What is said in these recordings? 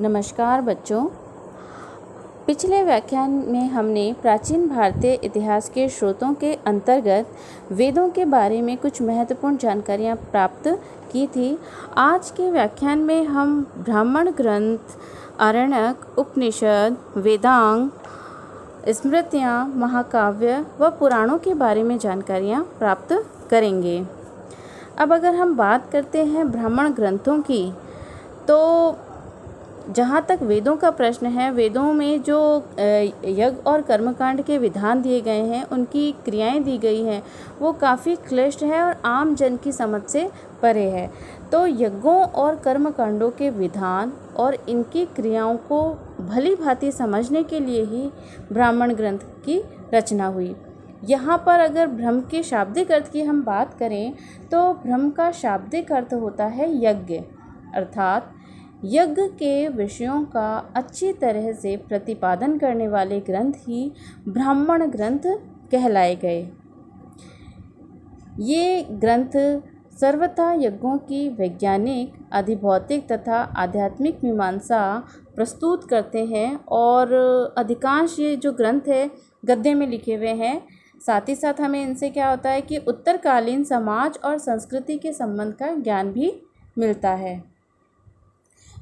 नमस्कार बच्चों। पिछले व्याख्यान में हमने प्राचीन भारतीय इतिहास के स्रोतों के अंतर्गत वेदों के बारे में कुछ महत्वपूर्ण जानकारियां प्राप्त की थी। आज के व्याख्यान में हम ब्राह्मण ग्रंथ, आरण्यक, उपनिषद, वेदांग, स्मृतियाँ, महाकाव्य व पुराणों के बारे में जानकारियाँ प्राप्त करेंगे। अब अगर हम बात करते हैं ब्राह्मण ग्रंथों की, तो जहाँ तक वेदों का प्रश्न है, वेदों में जो यज्ञ और कर्मकांड के विधान दिए गए हैं, उनकी क्रियाएं दी गई हैं, वो काफ़ी क्लिष्ट है और आम जन की समझ से परे है। तो यज्ञों और कर्मकांडों के विधान और इनकी क्रियाओं को भली भांति समझने के लिए ही ब्राह्मण ग्रंथ की रचना हुई। यहाँ पर अगर ब्रह्म के शाब्दिक अर्थ की हम बात करें, तो ब्रह्म का शाब्दिक अर्थ होता है यज्ञ, अर्थात यज्ञ के विषयों का अच्छी तरह से प्रतिपादन करने वाले ग्रंथ ही ब्राह्मण ग्रंथ कहलाए गए। ये ग्रंथ सर्वथा यज्ञों की वैज्ञानिक, अधिभौतिक तथा आध्यात्मिक मीमांसा प्रस्तुत करते हैं और अधिकांश ये जो ग्रंथ है गद्य में लिखे हुए हैं। साथ ही साथ हमें इनसे क्या होता है कि उत्तरकालीन समाज और संस्कृति के संबंध का ज्ञान भी मिलता है।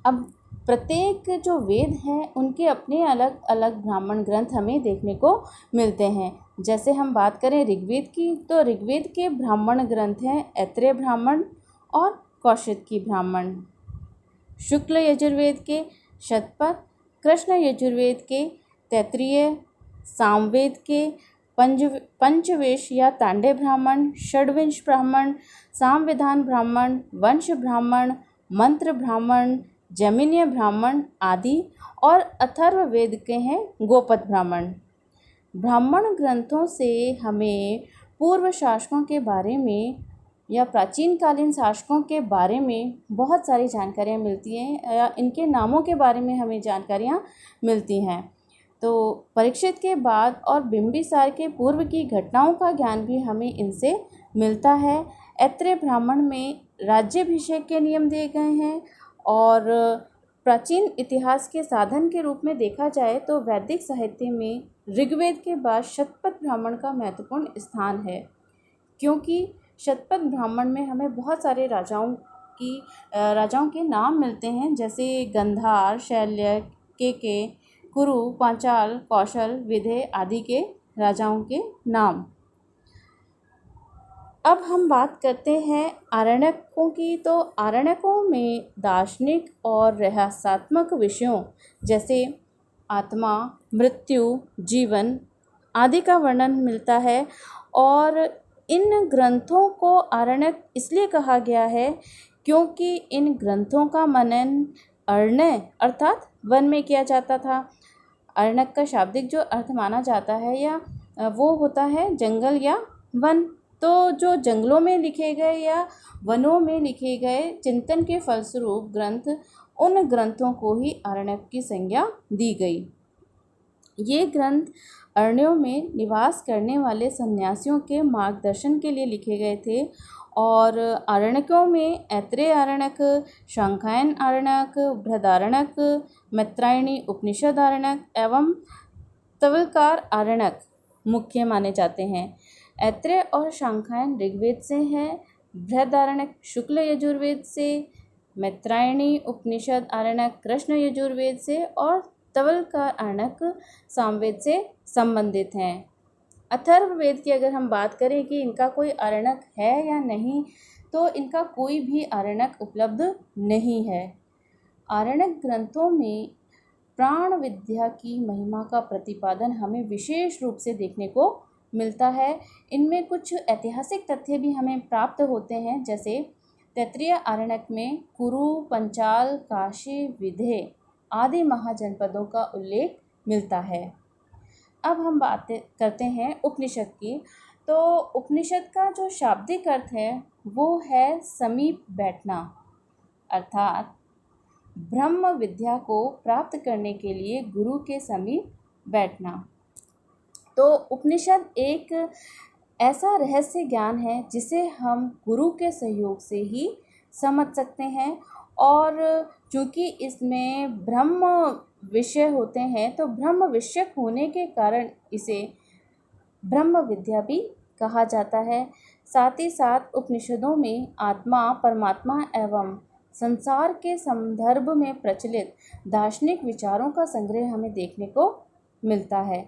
अब प्रत्येक जो वेद हैं, उनके अपने अलग अलग ब्राह्मण ग्रंथ हमें देखने को मिलते हैं। जैसे हम बात करें ऋग्वेद की, तो ऋग्वेद के ब्राह्मण ग्रंथ हैं ऐत्रेय ब्राह्मण और कौशिकी ब्राह्मण। शुक्ल यजुर्वेद के शतपथ, कृष्ण यजुर्वेद के तैत्तिरीय, सामवेद के पंचवेश या तांडव ब्राह्मण, षड्विंश ब्राह्मण, सामविधान ब्राह्मण, वंश ब्राह्मण, मंत्र ब्राह्मण, जैमिनीय ब्राह्मण आदि, और अथर्ववेद के हैं गोपद ब्राह्मण। ब्राह्मण ग्रंथों से हमें पूर्व शासकों के बारे में या प्राचीन कालीन शासकों के बारे में बहुत सारी जानकारियाँ मिलती हैं, या इनके नामों के बारे में हमें जानकारियाँ मिलती हैं। तो परीक्षित के बाद और बिंबिसार के पूर्व की घटनाओं का ज्ञान भी हमें इनसे मिलता है। ऐत्रेय ब्राह्मण में राज्याभिषेक के नियम दिए गए हैं, और प्राचीन इतिहास के साधन के रूप में देखा जाए तो वैदिक साहित्य में ऋग्वेद के बाद शतपथ ब्राह्मण का महत्वपूर्ण स्थान है, क्योंकि शतपथ ब्राह्मण में हमें बहुत सारे राजाओं के नाम मिलते हैं, जैसे गंधार, शैल्य, केके, कुरु, पांचाल, कौशल, विदेह आदि के राजाओं के नाम। अब हम बात करते हैं आरण्यकों की। तो आरण्यकों में दार्शनिक और रहस्यात्मक विषयों जैसे आत्मा, मृत्यु, जीवन आदि का वर्णन मिलता है, और इन ग्रंथों को आरण्यक इसलिए कहा गया है क्योंकि इन ग्रंथों का मनन अरण्य अर्थात वन में किया जाता था। अरण्यक का शाब्दिक जो अर्थ माना जाता है या वो होता है जंगल या वन। तो जो जंगलों में लिखे गए या वनों में लिखे गए चिंतन के फलस्वरूप ग्रंथ, उन ग्रंथों को ही आरण्यक की संज्ञा दी गई। ये ग्रंथ अरण्यों में निवास करने वाले सन्यासियों के मार्गदर्शन के लिए लिखे गए थे, और आरण्यकों में ऐत्रेय आरण्यक, शांखायन आरण्यक, बृहदारण्यक, मैत्रायणी उपनिषद आरण्यक एवं तवलकार आरण्यक मुख्य माने जाते हैं। ऐत्रेय और शांखायन ऋग्वेद से हैं, बृहदारण्यक शुक्ल यजुर्वेद से, मैत्रायणी उपनिषद आरण्यक कृष्ण यजुर्वेद से, और तवलकार आरण्यक सामवेद से संबंधित हैं। अथर्ववेद की अगर हम बात करें कि इनका कोई आरण्यक है या नहीं, तो इनका कोई भी आरण्यक उपलब्ध नहीं है। आरण्यक ग्रंथों में प्राण विद्या की महिमा का प्रतिपादन हमें विशेष रूप से देखने को मिलता है। इनमें कुछ ऐतिहासिक तथ्य भी हमें प्राप्त होते हैं, जैसे तैत्तिरीय आरण्यक में कुरु, पंचाल, काशी, विदेह आदि महाजनपदों का उल्लेख मिलता है। अब हम बात करते हैं उपनिषद की। तो उपनिषद का जो शाब्दिक अर्थ है वो है समीप बैठना, अर्थात ब्रह्म विद्या को प्राप्त करने के लिए गुरु के समीप बैठना। तो उपनिषद एक ऐसा रहस्य ज्ञान है जिसे हम गुरु के सहयोग से ही समझ सकते हैं, और चूँकि इसमें ब्रह्म विषय होते हैं तो ब्रह्म विषयक होने के कारण इसे ब्रह्म विद्या भी कहा जाता है। साथ ही साथ उपनिषदों में आत्मा, परमात्मा एवं संसार के संदर्भ में प्रचलित दार्शनिक विचारों का संग्रह हमें देखने को मिलता है।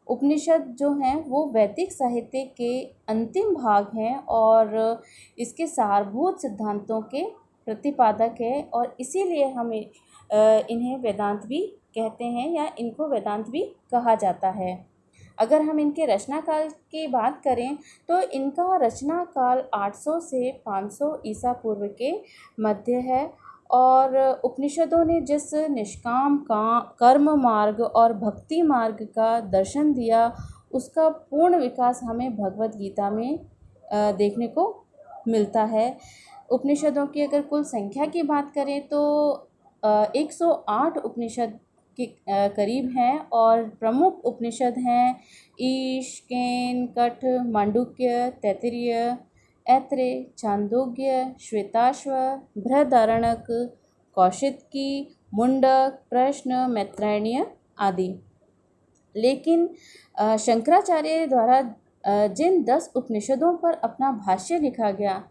उपनिषद जो हैं वो वैदिक साहित्य के अंतिम भाग हैं और इसके सारभूत सिद्धांतों के प्रतिपादक है और इसीलिए हमें इन्हें वेदांत भी कहते हैं या इनको वेदांत भी कहा जाता है। अगर हम इनके रचना काल की बात करें तो इनका रचना काल 800 से 500 ईसा पूर्व के मध्य है और उपनिषदों ने जिस निष्काम कर्म मार्ग और भक्ति मार्ग का दर्शन दिया उसका पूर्ण विकास हमें भगवत गीता में देखने को मिलता है। उपनिषदों की अगर कुल संख्या की बात करें तो 108 उपनिषद के करीब हैं और प्रमुख उपनिषद हैं ईश, केन, कठ, मांडुक्य, तैत्तिरीय, ऐत्रेय, छांदोग्य, श्वेताश्व, बृहदारण्यक, कौशिकी, मुंडक, प्रश्न, मैत्रेयी आदि। लेकिन शंकराचार्य द्वारा जिन 10 उपनिषदों पर अपना भाष्य लिखा गया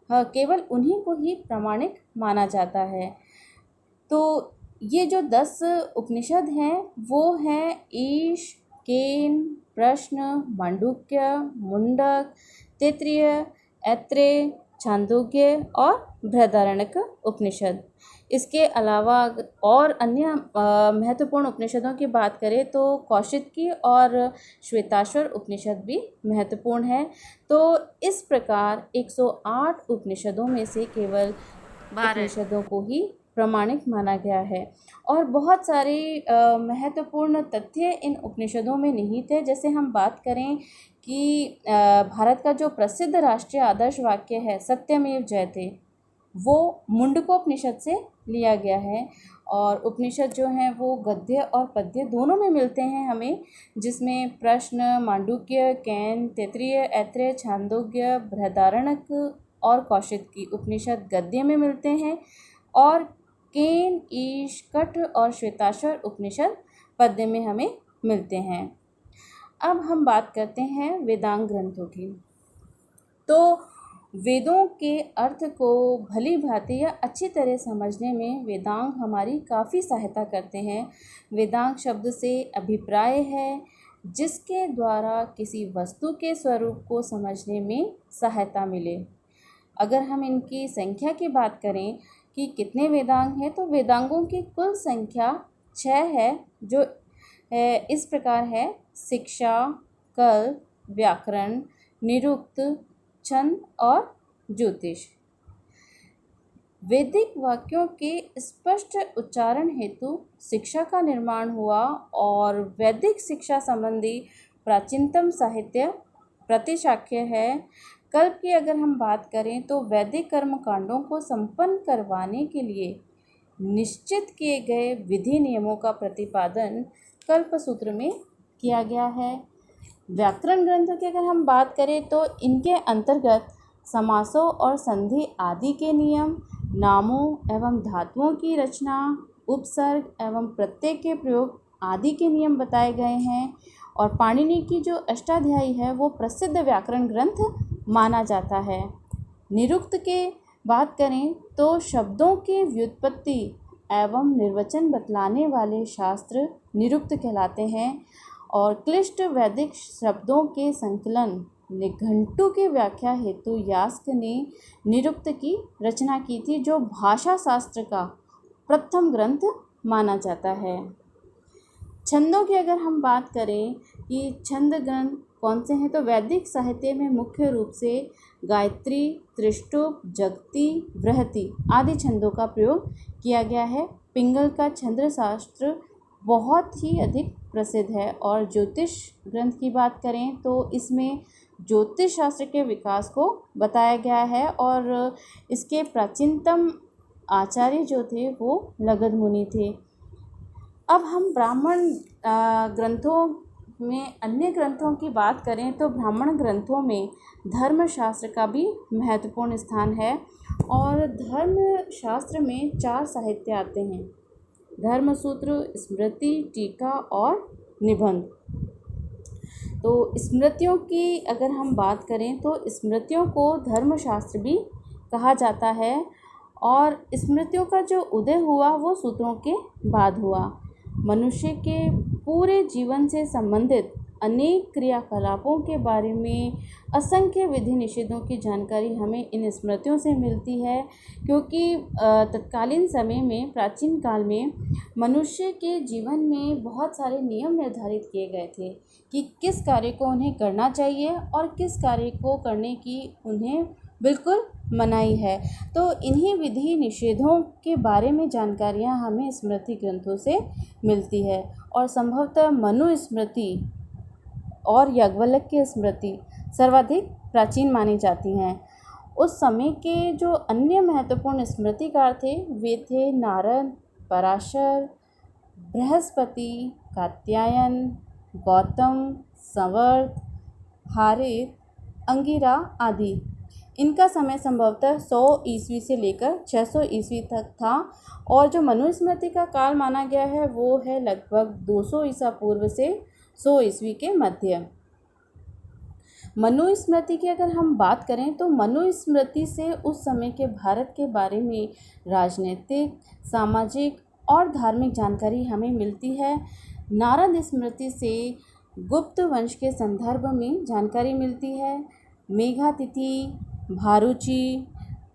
केवल उन्हीं को ही प्रामाणिक माना जाता है। तो ये जो 10 उपनिषद हैं वो हैं ईश, केन, प्रश्न, मांडुक्य, मुंडक, तैत्तिरीय, ऐत्रेय, छांदोग्य और बृहदारण्यक उपनिषद। इसके अलावा और अन्य महत्वपूर्ण उपनिषदों की बात करें तो कौशिकी और श्वेताश्वर उपनिषद भी महत्वपूर्ण है। तो इस प्रकार 108 उपनिषदों में से केवल 12 उपनिषदों को ही प्रामाणिक माना गया है और बहुत सारे महत्वपूर्ण तथ्य इन उपनिषदों में निहित है। जैसे हम बात करें कि भारत का जो प्रसिद्ध राष्ट्रीय आदर्श वाक्य है सत्यमेव जयते, वो मुंडकोपनिषद से लिया गया है और उपनिषद जो हैं वो गद्य और पद्य दोनों में मिलते हैं हमें, जिसमें प्रश्न, मांडुक्य, कैन, तैत्तिरीय, ऐत्रेय, छांदोग्य, बृहदारण्यक और कौशिकी उपनिषद गद्य में मिलते हैं और केन, ईश, कठ और श्वेताश्वर उपनिषद पद्य में हमें मिलते हैं। अब हम बात करते हैं वेदांग ग्रंथों की। तो वेदों के अर्थ को भली भांति या अच्छी तरह समझने में वेदांग हमारी काफ़ी सहायता करते हैं। वेदांग शब्द से अभिप्राय है जिसके द्वारा किसी वस्तु के स्वरूप को समझने में सहायता मिले। अगर हम इनकी संख्या की बात करें कि कितने वेदांग हैं तो वेदांगों की कुल संख्या 6 है जो इस प्रकार है: शिक्षा, कल्प, व्याकरण, निरुक्त, छंद और ज्योतिष। वैदिक वाक्यों के स्पष्ट उच्चारण हेतु शिक्षा का निर्माण हुआ और वैदिक शिक्षा संबंधी प्राचीनतम साहित्य प्रतिशाख्य है। कल्प की अगर हम बात करें तो वैदिक कर्मकांडों को संपन्न करवाने के लिए निश्चित किए गए विधि नियमों का प्रतिपादन कल्प सूत्र में किया गया है। व्याकरण ग्रंथों की अगर हम बात करें तो इनके अंतर्गत समासों और संधि आदि के नियम, नामों एवं धातुओं की रचना, उपसर्ग एवं प्रत्यय के प्रयोग आदि के नियम बताए गए हैं और पाणिनि की जो अष्टाध्यायी है वो प्रसिद्ध व्याकरण ग्रंथ माना जाता है। निरुक्त के बात करें तो शब्दों की व्युत्पत्ति एवं निर्वचन बतलाने वाले शास्त्र निरुक्त कहलाते हैं और क्लिष्ट वैदिक शब्दों के संकलन निघंटु की व्याख्या हेतु यास्क ने निरुक्त की रचना की थी जो भाषा शास्त्र का प्रथम ग्रंथ माना जाता है। छंदों की अगर हम बात करें कि छंद ग्रंथ कौन से हैं तो वैदिक साहित्य में मुख्य रूप से गायत्री, त्रिष्टुप, जगती, बृहति आदि छंदों का प्रयोग किया गया है। पिंगल का छंद शास्त्र बहुत ही अधिक प्रसिद्ध है और ज्योतिष ग्रंथ की बात करें तो इसमें ज्योतिष शास्त्र के विकास को बताया गया है और इसके प्राचीनतम आचार्य जो थे वो लगध मुनि थे। अब हम ब्राह्मण ग्रंथों में अन्य ग्रंथों की बात करें तो ब्राह्मण ग्रंथों में धर्मशास्त्र का भी महत्वपूर्ण स्थान है। और धर्मशास्त्र में 4 साहित्य आते हैं: धर्मसूत्र, स्मृति, टीका और निबंध। तो स्मृतियों की अगर हम बात करें तो स्मृतियों को धर्मशास्त्र भी कहा जाता है। और स्मृतियों का जो उदय हुआ वो सूत्रों के बाद हुआ। मनुष्य के पूरे जीवन से संबंधित अनेक क्रियाकलापों के बारे में असंख्य विधि निषेधों की जानकारी हमें इन स्मृतियों से मिलती है, क्योंकि तत्कालीन समय में, प्राचीन काल में मनुष्य के जीवन में बहुत सारे नियम निर्धारित किए गए थे कि किस कार्य को उन्हें करना चाहिए और किस कार्य को करने की उन्हें बिल्कुल मनाही है। तो इन्हीं विधि निषेधों के बारे में जानकारियाँ हमें स्मृति ग्रंथों से मिलती है। और संभवतः मनुस्मृति और याज्ञवल्क्य स्मृति सर्वाधिक प्राचीन मानी जाती हैं। उस समय के जो अन्य महत्वपूर्ण स्मृतिकार थे वे थे नारद, पराशर, बृहस्पति, कात्यायन, गौतम, संवर्त, हारित, अंगिरा आदि। इनका समय संभवतः 100 ईस्वी से लेकर 600 ईस्वी तक था। और जो मनुस्मृति का काल माना गया है वो है लगभग 200 ईसा पूर्व से 100 ईस्वी के मध्य। मनुस्मृति की अगर हम बात करें तो मनुस्मृति से उस समय के भारत के बारे में राजनीतिक, सामाजिक और धार्मिक जानकारी हमें मिलती है। नारद स्मृति से गुप्त वंश के संदर्भ में जानकारी मिलती है। मेघातिथि, भारुची,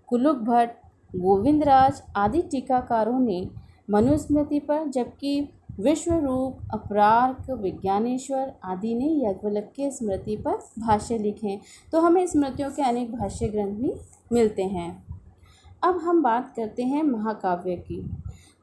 कुलुक भट्ट, गोविंदराज आदि टीकाकारों ने मनुस्मृति पर, जबकि विश्वरूप, अपरार्क, विज्ञानेश्वर आदि ने याज्ञवल्क्य स्मृति पर भाष्य लिखे। तो हमें स्मृतियों के अनेक भाष्य ग्रंथ भी मिलते हैं। अब हम बात करते हैं महाकाव्य की।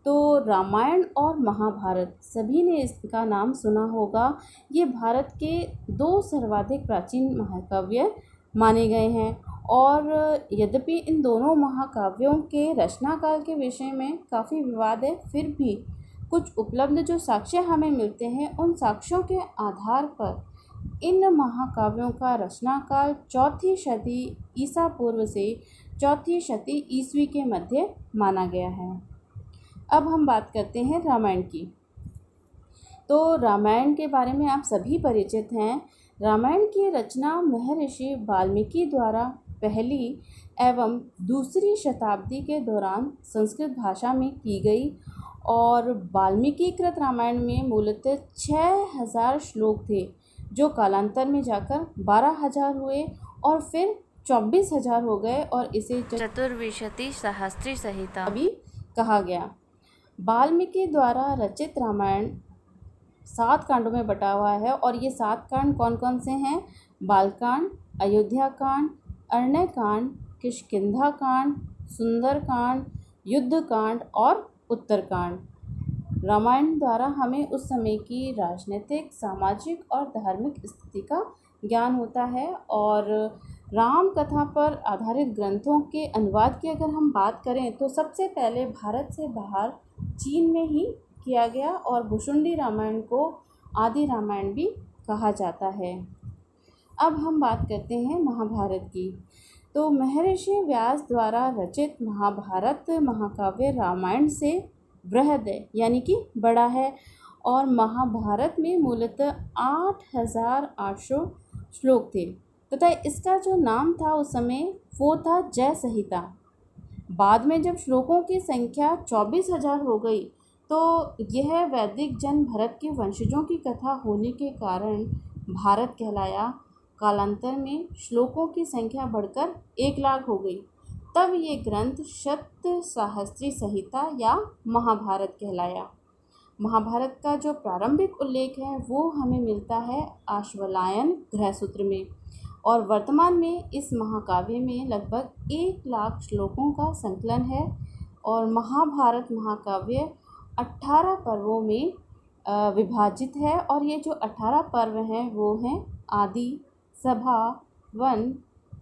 तो रामायण और महाभारत, सभी ने इसका नाम सुना होगा। ये भारत के 2 सर्वाधिक प्राचीन महाकाव्य माने गए हैं। और यद्यपि इन दोनों महाकाव्यों के रचनाकाल के विषय में काफ़ी विवाद है, फिर भी कुछ उपलब्ध जो साक्ष्य हमें मिलते हैं उन साक्ष्यों के आधार पर इन महाकाव्यों का रचनाकाल 4वीं शती ईसा पूर्व से 4वीं शती ईस्वी के मध्य माना गया है। अब हम बात करते हैं रामायण की। तो रामायण के बारे में आप सभी परिचित हैं। रामायण की रचना महर्षि वाल्मीकि द्वारा पहली एवं दूसरी शताब्दी के दौरान संस्कृत भाषा में की गई। और वाल्मीकिकृत रामायण में मूलतः 6000 श्लोक थे, जो कालांतर में जाकर 12000 हुए और फिर 24000 हो गए और इसे चतुर्विंशति सहस्त्री संहिता भी कहा गया। वाल्मीकि द्वारा रचित रामायण 7 कांडों में बटा हुआ है। और ये 7 कांड कौन कौन से हैं? बालकांड, अयोध्या कांड, अरण्य कांड, किष्किंधा कांड, सुंदर कांड, युद्ध कांड और उत्तरकांड। रामायण द्वारा हमें उस समय की राजनीतिक, सामाजिक और धार्मिक स्थिति का ज्ञान होता है। और राम कथा पर आधारित ग्रंथों के अनुवाद की अगर हम बात करें तो सबसे पहले भारत से बाहर चीन में ही किया गया और भुशुंडी रामायण को आदि रामायण भी कहा जाता है। अब हम बात करते हैं महाभारत की। तो महर्षि व्यास द्वारा रचित महाभारत महाकाव्य रामायण से बृहद है, यानी कि बड़ा है। और महाभारत में मूलतः 8800 श्लोक थे तथा इसका जो नाम था उस समय वो था जय संहिता। बाद में जब श्लोकों की संख्या 24000 हो गई तो यह वैदिक जन भरत के वंशजों की कथा होने के कारण भारत कहलाया। कालांतर में श्लोकों की संख्या बढ़कर 1,00,000 हो गई। तब ये ग्रंथ शत सहस्त्री संहिता या महाभारत कहलाया। महाभारत का जो प्रारंभिक उल्लेख है वो हमें मिलता है आश्वलायन गृहसूत्र में। और वर्तमान में इस महाकाव्य में लगभग 1,00,000 श्लोकों का संकलन है। और महाभारत महाकाव्य 18 पर्वों में विभाजित है। और ये जो 18 पर्व हैं वो हैं आदि, सभा, वन,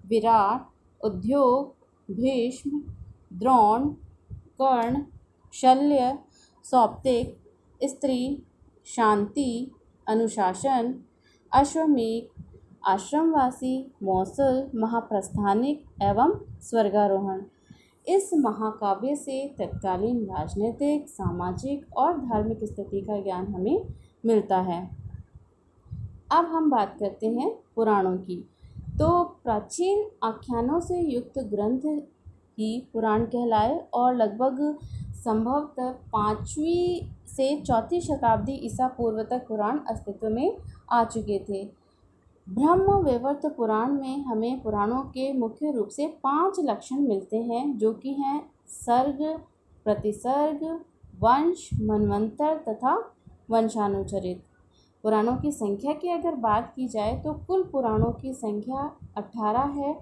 विराट, उद्योग, भीष्म, द्रोण, कर्ण, शल्य, सौप्तिक, स्त्री, शांति, अनुशासन, अश्वमेध, आश्रमवासी, मौसल, महाप्रस्थानिक एवं स्वर्गारोहण। इस महाकाव्य से तत्कालीन राजनीतिक, सामाजिक और धार्मिक स्थिति का ज्ञान हमें मिलता है। अब हम बात करते हैं पुराणों की। तो प्राचीन आख्यानों से युक्त ग्रंथ ही पुराण कहलाए और लगभग संभवतः 5वीं से 4वीं शताब्दी ईसा पूर्व तक पुराण अस्तित्व में आ चुके थे। ब्रह्म वैवर्त पुराण में हमें पुराणों के मुख्य रूप से 5 लक्षण मिलते हैं, जो कि हैं सर्ग, प्रतिसर्ग, वंश, मनवंतर तथा वंशानुचरित। पुराणों की संख्या की अगर बात की जाए तो कुल पुराणों की संख्या 18 है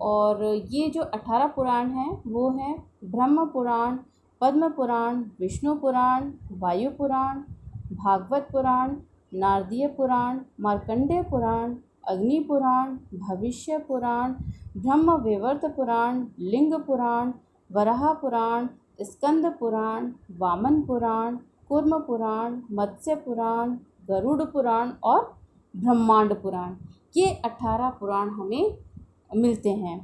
और ये जो 18 पुराण हैं वो हैं ब्रह्म पुराण, पद्म पुराण, विष्णु पुराण, वायु पुराण, भागवत पुराण, नारदीय पुराण, मार्कंडेय पुराण, अग्नि पुराण, भविष्य पुराण, ब्रह्म वैवर्त पुराण, लिंग पुराण, वराह पुराण, स्कंद पुराण, वामन पुराण, कूर्म पुराण, मत्स्य पुराण, गरुड़ पुराण और ब्रह्मांड पुराण। ये 18 पुराण हमें मिलते हैं।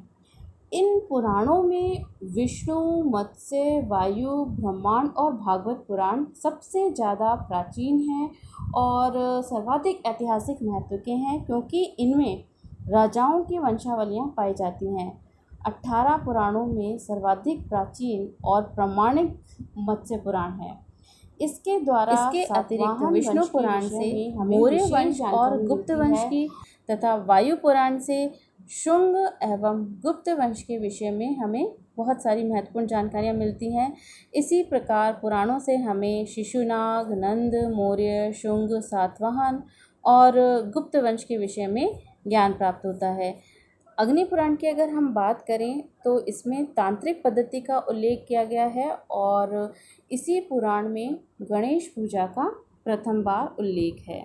इन पुराणों में विष्णु, मत्स्य, वायु, ब्रह्मांड और भागवत पुराण सबसे ज़्यादा प्राचीन हैं और सर्वाधिक ऐतिहासिक महत्व के हैं, क्योंकि इनमें राजाओं की वंशावलियाँ पाई जाती हैं। 18 पुराणों में सर्वाधिक प्राचीन और प्रामाणिक मत्स्य पुराण है। इसके अतिरिक्त विष्णु पुराण से मौर्य वंश और गुप्त वंश की तथा वायु पुराण से शुंग एवं गुप्त वंश के विषय में हमें बहुत सारी महत्वपूर्ण जानकारियाँ मिलती हैं। इसी प्रकार पुराणों से हमें शिशुनाग, नंद, मौर्य, शुंग, सातवाहन और गुप्त वंश के विषय में ज्ञान प्राप्त होता है। अग्नि पुराण की अगर हम बात करें तो इसमें तांत्रिक पद्धति का उल्लेख किया गया है और इसी पुराण में गणेश पूजा का प्रथम बार उल्लेख है।